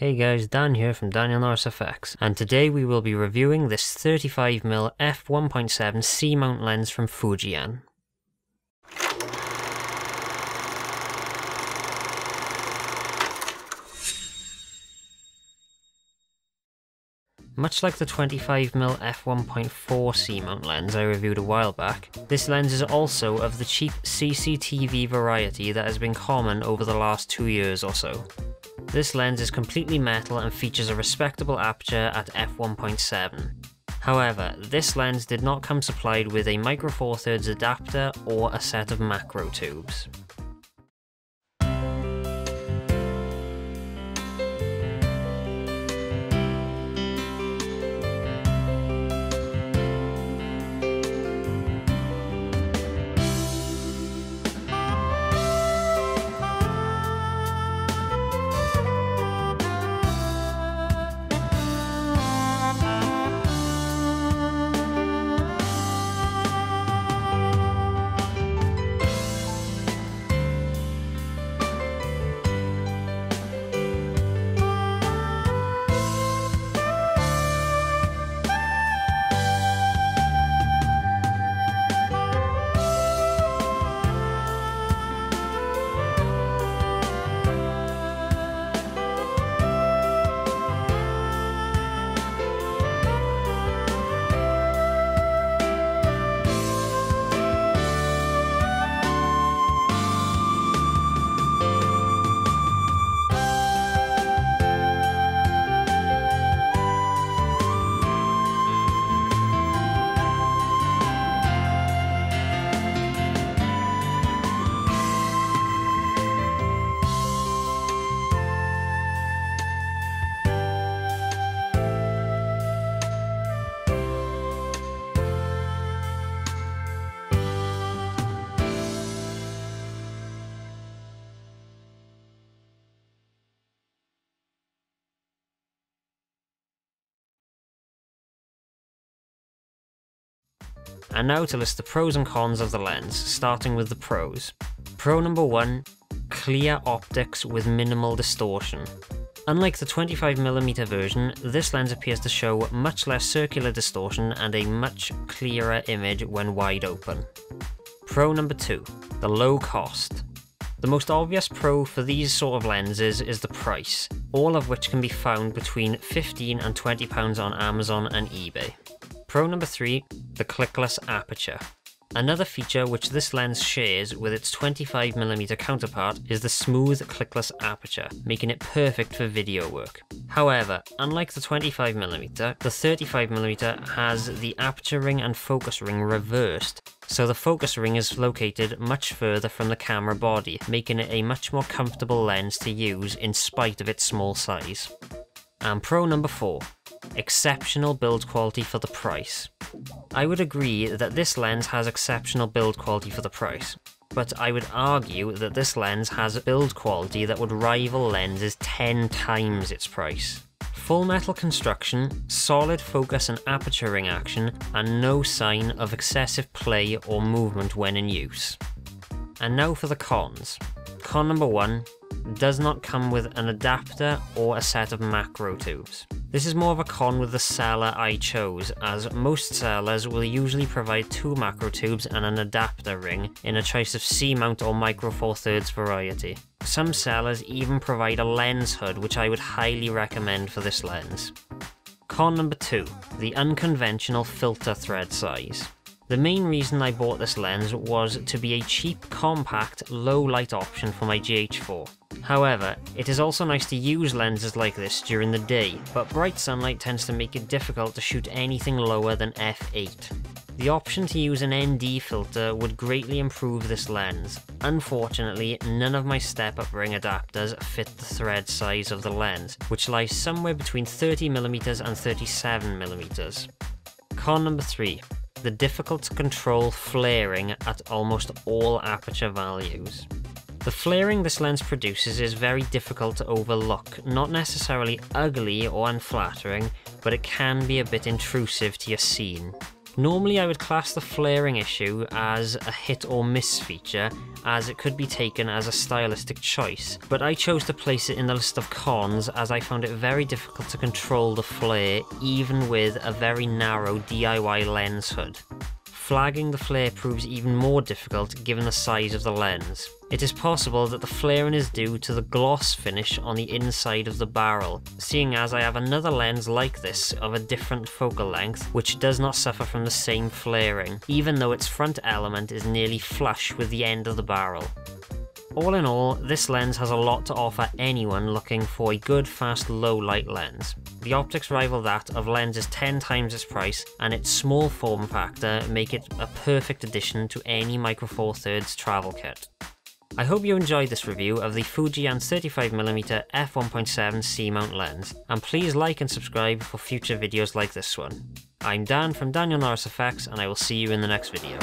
Hey guys, Dan here from Daniel Norris FX, and today we will be reviewing this 35mm f1.7 C-mount lens from Fujian. Much like the 25mm f1.4 C-mount lens I reviewed a while back, this lens is also of the cheap CCTV variety that has been common over the last 2 years or so. This lens is completely metal and features a respectable aperture at f1.7. However, this lens did not come supplied with a micro four thirds adapter or a set of macro tubes. And now to list the pros and cons of the lens, starting with the pros. Pro number 1, clear optics with minimal distortion. Unlike the 25mm version, this lens appears to show much less circular distortion and a much clearer image when wide open. Pro number 2, the low cost. The most obvious pro for these sort of lenses is the price, all of which can be found between £15 and £20 on Amazon and eBay. Pro number 3, the clickless aperture. Another feature which this lens shares with its 25mm counterpart is the smooth clickless aperture, making it perfect for video work. However, unlike the 25mm, the 35mm has the aperture ring and focus ring reversed, so the focus ring is located much further from the camera body, making it a much more comfortable lens to use in spite of its small size. And pro number 4, exceptional build quality for the price. I would agree that this lens has exceptional build quality for the price, but I would argue that this lens has build quality that would rival lenses 10 times its price. Full metal construction, solid focus and aperture ring action, and no sign of excessive play or movement when in use. And now for the cons. Con number 1, does not come with an adapter or a set of macro tubes. This is more of a con with the seller I chose, as most sellers will usually provide 2 macro tubes and an adapter ring in a choice of C-mount or micro four thirds variety. Some sellers even provide a lens hood, which I would highly recommend for this lens. Con number 2, the unconventional filter thread size. The main reason I bought this lens was to be a cheap, compact, low light option for my GH4. However, it is also nice to use lenses like this during the day, but bright sunlight tends to make it difficult to shoot anything lower than f8. The option to use an ND filter would greatly improve this lens. Unfortunately, none of my step-up ring adapters fit the thread size of the lens, which lies somewhere between 30mm and 37mm. Con number 3. The difficult to control flaring at almost all aperture values. The flaring this lens produces is very difficult to overlook, not necessarily ugly or unflattering, but it can be a bit intrusive to your scene. Normally I would class the flaring issue as a hit or miss feature, as it could be taken as a stylistic choice, but I chose to place it in the list of cons as I found it very difficult to control the flare even with a very narrow DIY lens hood. Flagging the flare proves even more difficult given the size of the lens. It is possible that the flaring is due to the gloss finish on the inside of the barrel, seeing as I have another lens like this of a different focal length which does not suffer from the same flaring, even though its front element is nearly flush with the end of the barrel. All in all, this lens has a lot to offer anyone looking for a good fast low light lens. The optics rival that of lenses 10 times its price, and its small form factor make it a perfect addition to any Micro Four Thirds travel kit. I hope you enjoyed this review of the Fujian 35mm f1.7 C-mount lens, and please like and subscribe for future videos like this one. I'm Dan from Daniel Norris Effects, and I will see you in the next video.